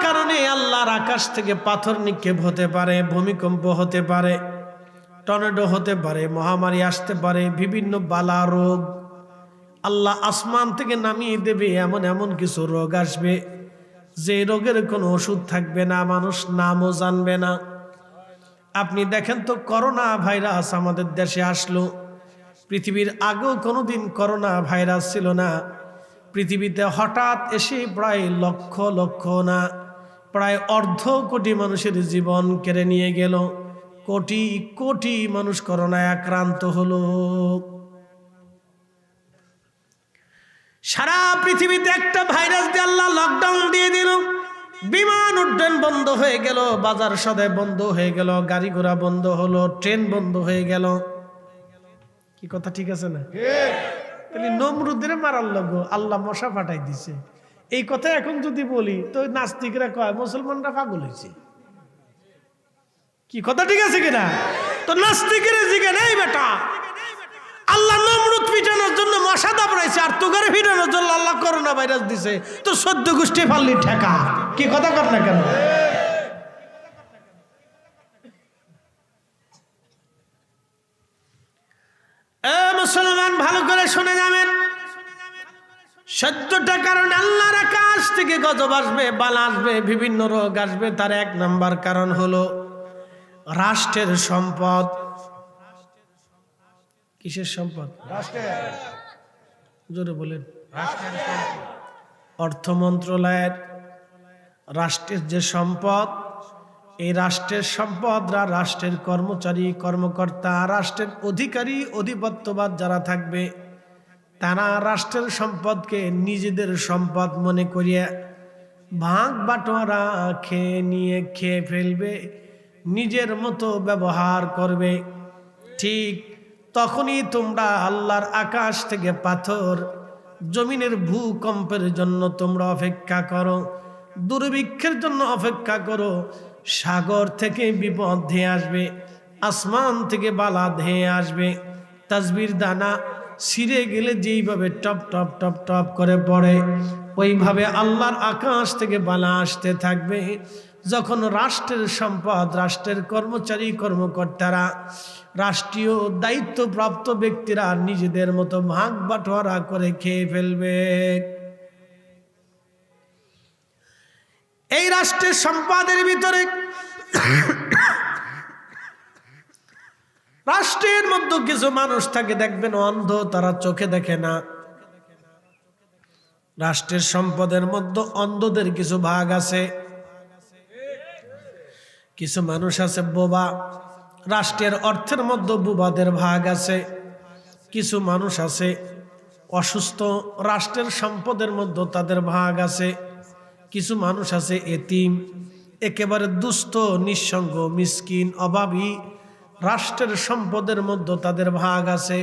কারণে আল্লাহর আকাশ থেকে পাথর নিক্ষেপ হতে পারে, ভূমিকম্প হতে পারে, টর্নেডো হতে পারে, মহামারী আসতে পারে, বিভিন্ন বালা রোগ আল্লাহ আসমান থেকে নামিয়ে দেবে। এমন এমন কিছু রোগ আসবে যে রোগের কোনো ওষুধ থাকবে না, মানুষ নামও জানবে না। আপনি দেখেন তো, করোনা ভাইরাস আমাদের দেশে আসলো। পৃথিবীর আগেও কোনোদিন করোনা ভাইরাস ছিল না। পৃথিবীতে হঠাৎ এসে প্রায় লক্ষ লক্ষ না, প্রায় অর্ধ কোটি মানুষের জীবন কেড়ে নিয়ে গেল। কোটি কোটি মানুষ করোনায় আক্রান্ত হলো। সারা পৃথিবীতে একটা ভাইরাস দিয়ে আল্লাহ লকডাউন দিয়ে দিল। বিমান উড্ডয়ন বন্ধ হয়ে গেল, বাজার সদাই বন্ধ হয়ে গেল, গাড়ি ঘোড়া বন্ধ হলো, ট্রেন বন্ধ হয়ে গেল। কি কথা ঠিক আছে না? তাহলে নমরুদের মারার লগো আল্লাহ মশা পাঠাই দিছে। এই কথা এখন যদি বলি তো নাস্তিকরা কয় মুসলমানরা পাগল হয়েছে। কি কথা ঠিক আছে কিনা? তো নাস্তিকের জিজ্ঞেস নেই বেটা, আল্লাহ নমরুদ পিটানোর জন্য মশা দাবড়াইছে, আর তোগারে পিটানোর জন্য আল্লাহ করোনা ভাইরাস দিছে। তো 14 গোষ্ঠী ফাললি ঠেকা। কি কথা কর না কেন? মুসলমান ভালো করে শুনে যাবেন, 14টা কারণ আল্লাহর আকাশ থেকে গজব আসবে, বালা আসবে, বিভিন্ন রোগ আসবে। তার 1 নাম্বার কারণ হলো রাষ্ট্রের সম্পদ। কিসের সম্পদ? জোরে বলেন। অর্থ মন্ত্রণালয়ের রাষ্ট্রের যে সম্পদ, এই রাষ্ট্রের সম্পদরা রাষ্ট্রের কর্মচারী কর্মকর্তা, রাষ্ট্রের অধিকারী অধিপত্যবাদ যারা থাকবে, তারা রাষ্ট্রের সম্পদকে নিজেদের সম্পদ মনে করিয়া ভাগ বাটোয়ারা খেয়ে ফেলবে, নিজের মতো ব্যবহার করবে। ঠিক তখনই তোমরা আল্লাহর আকাশ থেকে পাথর, জমিনের ভূকম্পের জন্য তোমরা অপেক্ষা করো, দুর্ভিক্ষের জন্য অপেক্ষা করো। সাগর থেকে বিপদ ধেয়ে আসবে, আসমান থেকে বালা ধেয়ে আসবে। তাসবির দানা ছিঁড়ে গেলে যেইভাবে টপ টপ টপ টপ করে পড়ে, ওইভাবে আল্লাহর আকাশ থেকে বালা আসতে থাকবে। যখন রাষ্ট্রের সম্পদ, রাষ্ট্রের কর্মচারী কর্মকর্তারা, রাষ্ট্রীয় দায়িত্বপ্রাপ্ত ব্যক্তিরা নিজেদের মতো ভাগ বাটোয়ারা করে খেয়ে ফেলবে। এই রাষ্ট্রের সম্পদের ভিতরে রাষ্ট্রের মধ্যে কিছু মানুষ থাকে, দেখবেন অন্ধ, তারা চোখে দেখে না। রাষ্ট্রের সম্পদের মধ্যে অন্ধদের কিছু ভাগ আছে। কিছু মানুষ আছে বোবা, রাষ্ট্রের অর্থের মধ্যে বোবাদের ভাগ আছে। কিছু মানুষ আছে অসুস্থ, রাষ্ট্রের সম্পদের মধ্যে তাদের ভাগ আছে। কিছু মানুষ আছে এতিম, একেবারে দুস্থ, নিঃসঙ্গ, মিসকিন, অভাবী, রাষ্ট্রের সম্পদের মধ্যে তাদের ভাগ আছে।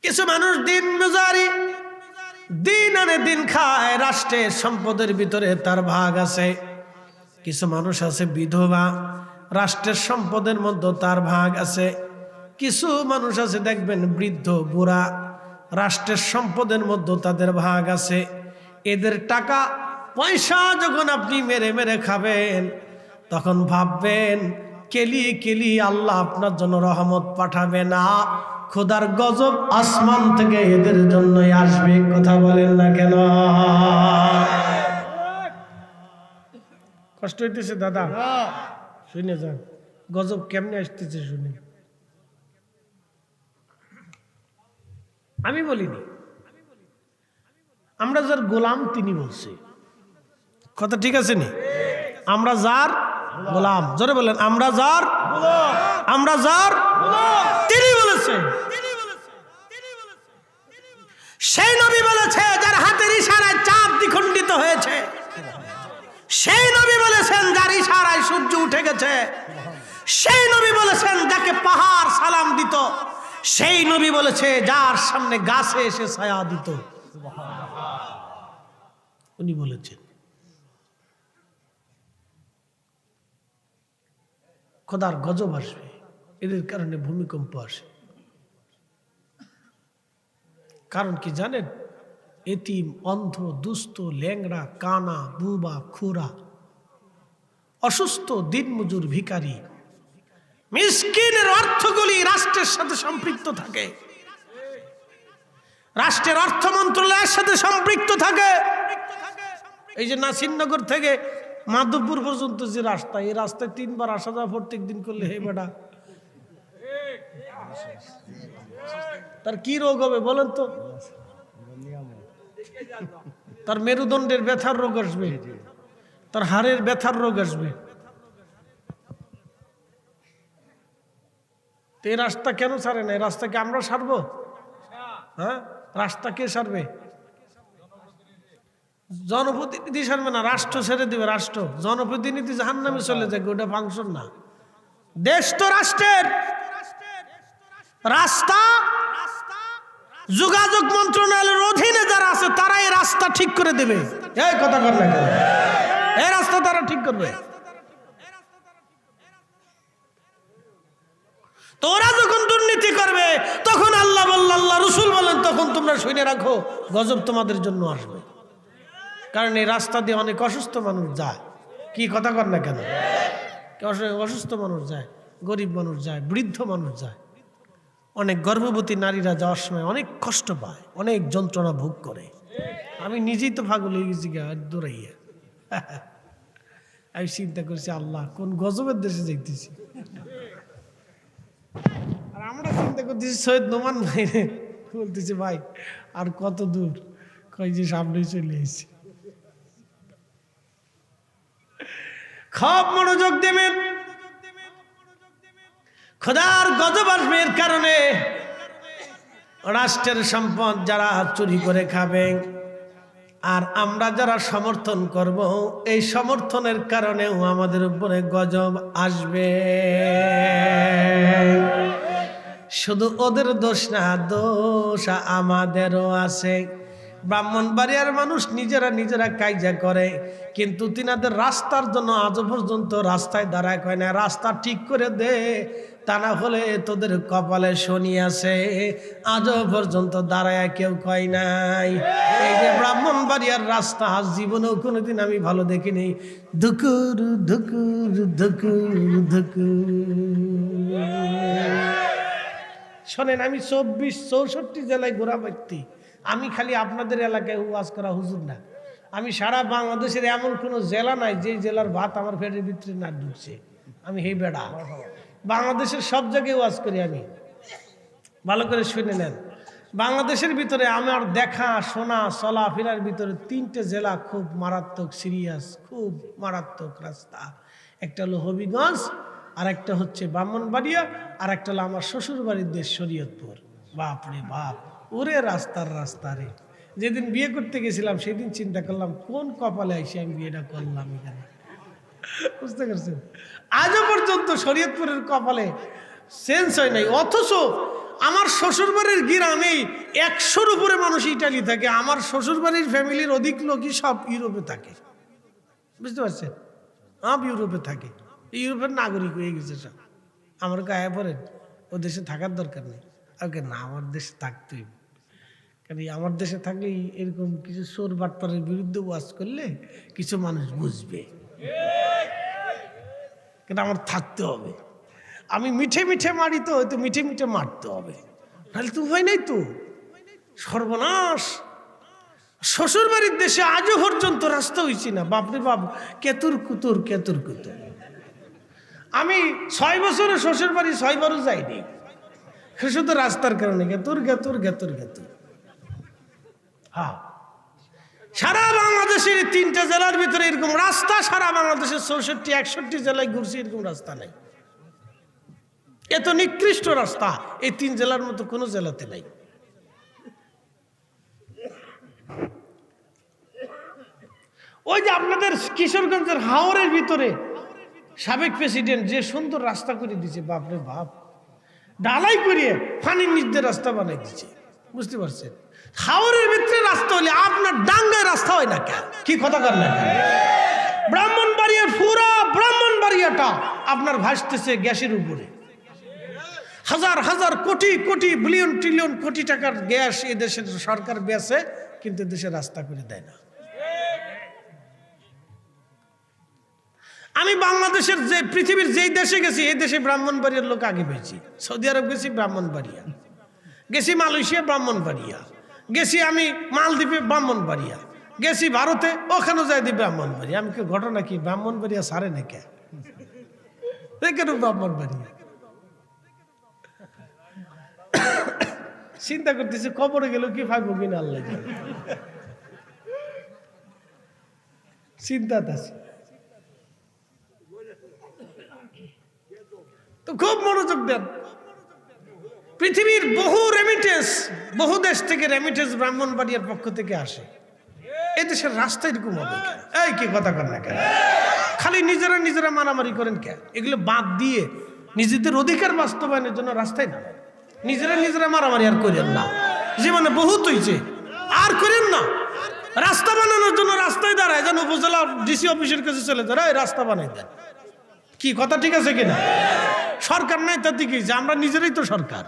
কিছু মানুষ দিন মজুরি, দিন আনে দিন খায়, রাষ্ট্রের সম্পদের ভিতরে তার ভাগ আছে। কিছু মানুষ আছে বিধবা, রাষ্ট্রের সম্পদের মধ্যে তার ভাগ আছে। কিছু মানুষ আছে দেখবেন বৃদ্ধ বুড়া, রাষ্ট্রের সম্পদের মধ্যে তাদের ভাগ আছে। এদের টাকা পয়সা যখন আপনি মেরে মেরে খাবেন, তখন ভাববেন কেলি কেলি আল্লাহ আপনার জন্য রহমত পাঠাবে না, খোদার গজব আসমান থেকে এদের জন্যই আসবে। কথা বলেন না কেন? কষ্ট হইতেছে দাদা? শুনে যান গজব কেমনে আসতেছে শুনে। আমি বলিনি, আমরা যার গোলাম তিনি বলছি। কথা ঠিক আছে নি? আমরা যার গোলাম, জোরে বলেন, আমরা যার তিনি বলেছে। সেই নবী বলেছে যার হাতের ইশারায় চাঁদ দ্বিখণ্ডিত হয়েছে। সেই নবী বলেছেন যার ইশারায় সূর্য উঠে গেছে। সেই নবী বলেছেন যাকে পাহাড় সালাম দিত। সেই নবী বলেছে যার সামনে গাছে এসে ছায়া দিত। উনি বলেছেন খোদার গজব আসবে, এদের কারণে ভূমিকম্প আসে। কারণ কি জানেন? এতিম, অন্ধ, দুস্থ, ল্যাংড়া, কানা, বুবা, খুরা, অসুস্থ, দিনমজুর, ভিখারি, মিসকিনের অর্থগুলি রাষ্ট্রের সাথে সম্পৃক্ত থাকে, রাষ্ট্রের অর্থ মন্ত্রণালয়ের সাথে সম্পৃক্ত থাকে। এই যে নাসিরনগর থেকে মাধবপুর পর্যন্ত যে রাস্তা, এই রাস্তায় 3 বার আসা যাওয়া প্রত্যেক দিন করলে হে বেটা তার কি রোগ হবে বলেন তো? তার মেরুদণ্ডের ব্যথার রোগ আসবে, তার হাড়ের ব্যথার রোগ আসবে। এই রাস্তা কেন ছাড়ে না? এই রাস্তাকে আমরা সারবো? হ্যাঁ, রাস্তা কে সারবে? জনপ্রতিনিধি সারবে না, রাষ্ট্র ছেড়ে দিবে। রাষ্ট্র, জনপ্রতিনিধি জাহান্নামে চলে যায়, ওটা ফাংশন না। দেশ তো রাষ্ট্রের। রাস্তা যোগাযোগ মন্ত্রণালয়ের অধীনে যারা আছে তারা এই রাস্তা ঠিক করে দেবে। এই কথা বল না কেন? এই রাস্তা তারা ঠিক করবে। তোরা যখন দুর্নীতি করবে তখন আল্লাহ বলল, আল্লাহ রসুল বলেন, তখন তোমরা শুনে রাখো গজব তোমাদের জন্য আসবে। কারণ এই রাস্তা দিয়ে অনেক অসুস্থ মানুষ যায়। কি কথা কর না কেন? অসুস্থ মানুষ যায়, গরিব মানুষ যায়, বৃদ্ধ মানুষ যায়। অনেক গর্ভবতী নারীরা যাওয়ার সময় অনেক কষ্ট পায়, অনেক যন্ত্রণা ভোগ করে। আমি নিজেই তো পাগল হয়ে গেছি দৌড়াইয়া। আমি চিন্তা করছি, আল্লাহ কোন গজবের দেশে যাইতেছি। আর আমরা চিন্তা করতেছি সৈয়দ নোমান ভাই বলতেছে, ভাই আর কত দূর? কই যে সামনেই চলে এসেছি। খুব মনোযোগ দেবেন, খোদার গজব আসবে। এর কারণে রাষ্ট্রের সম্পদ যারা চুরি করে খাবে আর আমরা যারা সমর্থন করব, এই সমর্থনের কারণেও আমাদের উপরে গজব আসবে। শুধু ওদের দোষ না, দোষ আমাদেরও আছে। ব্রাহ্মণবাড়িয়ার মানুষ নিজেরা কাইজা করে, কিন্তু তিনাদের রাস্তার জন্য আজও পর্যন্ত রাস্তায় দাঁড়ায় কয় না, রাস্তা ঠিক করে দে, তা না হলে তোদের কপালে শনি আছে। আজও পর্যন্ত দাঁড়ায় কেউ কয় নাই। এই যে ব্রাহ্মণবাড়িয়ার রাস্তা আজ জীবনেও কোনোদিন আমি ভালো দেখিনি। ধুকুর ধুকুর ধুকুর ধুকুর। শোনেন, আমি 24-64 জেলায় ঘোরা ব্যক্তি। আমি খালি আপনাদের এলাকায় ওয়াজ করা হুজুর না, আমি সারা বাংলাদেশের এমন কোনো জেলা নাই যে জেলার ভাত আমার পেটের ভিতরে না ঢুকছে। আমি হে বেড়া বাংলাদেশের সব জায়গায় ওয়াজ করি। আমি ভালো করে শুনে নেন, বাংলাদেশের ভিতরে আমার দেখা শোনা চলাফেরার ভিতরে 3টে জেলা খুব মারাত্মক সিরিয়াস, খুব মারাত্মক রাস্তা। একটা হলো হবিগঞ্জ, আর একটা হচ্ছে ব্রাহ্মণবাড়িয়া, আর একটা হলো আমার শ্বশুর বাড়ির দেশ শরীয়তপুর। বাপরে বাপ, ওরে রাস্তা রে। যেদিন বিয়ে করতে গেছিলাম সেদিন চিন্তা করলাম কোন কপালে এসে আমি বিয়েটা করলাম এখানে। বুঝতে পারছেন? আজও পর্যন্ত শরীয়তপুরের কপালে চেঞ্জ হয় নাই। অথচ আমার শ্বশুরবাড়ির গ্রামেই 100-র উপরে মানুষ ইটালি থাকে। আমার শ্বশুরবাড়ির ফ্যামিলির অধিক লোকই সব ইউরোপে থাকে। বুঝতে পারছেন? সব ইউরোপে থাকে, ইউরোপের নাগরিক হয়ে গেছে সব। আমার গায়ে পড়েন, ও দেশে থাকার দরকার নেই। ওকে না, আমার দেশে থাকতেই, কারণ আমার দেশে থাকলে এরকম কিছু চোর বাটপারের বিরুদ্ধে ওয়াজ করলে কিছু মানুষ বুঝবে। কিন্তু আমার থাকতে হবে। আমি মিঠে মিঠে মারি তো, হয়তো মিঠে মিঠে মারতে হবে, নাহলে তো উপায় নেই। তো সর্বনাশ। শ্বশুর বাড়ির দেশে আজও পর্যন্ত রাস্তা হয়েছি না। বাপরে বাপ, কেতুর কুতুর কেতুর কুতুর। আমি 6 বছরে শ্বশুর বাড়ি 6 বারও যাইনি, শুধু রাস্তার কারণে গেতুর গেতুর গেতুর গেতুর। হ্যাঁ, সারা বাংলাদেশের 3টে জেলার ভিতরে এরকম রাস্তা, সারা বাংলাদেশের 64-61 জেলায় ঘুরছি, এরকম রাস্তা নাই। এত নিকৃষ্ট রাস্তা এই 3 জেলার মতো কোনো জেলাতে নাই। ওই যে আপনাদের কিশোরগঞ্জের হাওরের ভিতরে সাবেক প্রেসিডেন্ট যে সুন্দর রাস্তা করে দিয়েছে, বাপরে বাপ, ঢালাই করিয়ে পানির নিচে রাস্তা বানাই দিচ্ছে। বুঝতে পারছেন? হাওরের ভিতরে রাস্তা হলে আপনার ডাঙ্গায় রাস্তা হয় না কেন? কি কথা কর না? ব্রাহ্মণবাড়িয়ার পুরা ব্রাহ্মণবাড়িয়াটা আপনার ভাসতেছে গ্যাসের উপরে। হাজার হাজার কোটি কোটি বিলিয়ন ট্রিলিয়ন কোটি টাকার গ্যাস এই দেশের সরকার বেচে, কিন্তু দেশের রাস্তা করে দেয় না। আমি বাংলাদেশের যে পৃথিবীর যেই দেশে গেছি, এই দেশে ব্রাহ্মণবাড়িয়ার লোক আগে পেয়েছি। সৌদি আরব গেছি ব্রাহ্মণবাড়িয়া, গেছি মালয়েশিয়া ব্রাহ্মণবাড়িয়া, গেছি আমি মালদ্বীপে ব্রাহ্মণবাড়িয়া, গেছি ভারতে, ওখানেও যাই দি ব্রাহ্মণবাড়িয়া। আমি কি ঘটনা কি ব্রাহ্মণবাড়িয়া সারে নাকি? কেন ব্রাহ্মণবাড়িয়া? চিন্তা করতেছি কবরে গেল কি ভাববো কিনা আল্লাহ চিন্তা আছে। তো খুব মনোযোগ দেন। পৃথিবীর বহু রেমিটেন্স, বহু দেশ থেকে রেমিটেন্স ব্রাহ্মণবাড়িয়ার পক্ষ থেকে আসে। এই দেশের রাস্তা এরকম হবে কেন? এই কি কথা কর না কেন? খালি নিজেরা নিজেরা মারামারি করেন কেন? এগুলো বাদ দিয়ে নিজেদের অধিকার বাস্তবায়নের জন্য রাস্তায় না, নিজেরা নিজেরা মারামারি আর করেন না। জীবনে বহুত হয়েছে, আর করেন না। রাস্তা বানানোর জন্য রাস্তায় দাঁড়ায়, যেন উপজেলা ডিসি অফিসের কাছে চলে যায়, এই রাস্তা বানাই দেন। কি কথা ঠিক আছে কিনা? সরকার নাই তার দিকে, আমরা নিজেরাই তো সরকার।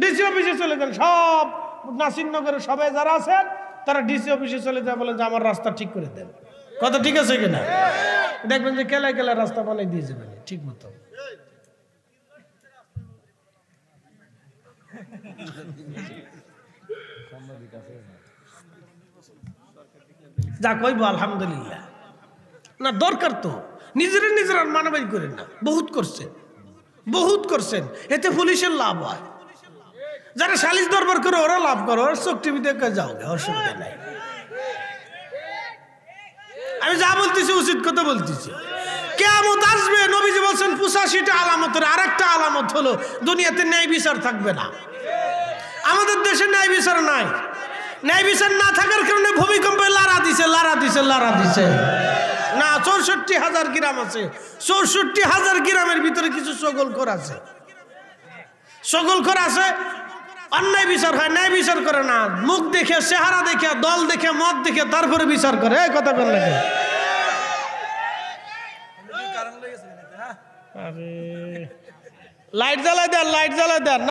ডিসি অফিসে চলে যান, সব নাসিরনগরের সবাই যারা আছেন তারা ডিসি অফিসে চলে যায়, বলেন যে আমার রাস্তা ঠিক করে দেন। কথা ঠিক আছে কিনা? দেখবেন যে কেলায় কেলায় রাস্তা বানাই দিয়ে যাবেন ঠিক মতো। যা কইব আলহামদুলিল্লাহ। না দরকার তো, নিজেরা নিজেরা মানামারি করেন না। বহুত করছেন, বহুত করছেন, এতে পুলিশের লাভ হয়। যারা সালিশ দরবার করে ওরা লাভ করে, ওরা চোখ টিভি দেখে যাও, অসুবিধা নাই। আমি যা বলতেছি উচিত কথা বলতেছি। কিয়ামত আসবে, নবীজি বলছেন 85টা আলামতের আরেকটা আলামত হলো দুনিয়াতে ন্যায় বিচার থাকবে না। আমাদের দেশে ন্যায় বিচার নাই। ন্যায় বিচার না থাকার কারণে ভূমিকম্পে লারা দিছে না। 64,000 গ্রাম আছে, 64,000 গ্রামের ভিতরে কিছু সগলখোর আছে, অন্যায় বিচার হয়, ন্যায় বিচার করে না। মুখ দেখে, চেহারা দেখে, দল দেখে, মত দেখে তারপরে বিচার করে। এই কথা বল লাগে। আরে লাইট জ্বালাই দেন, লাইট জ্বালাই দেন।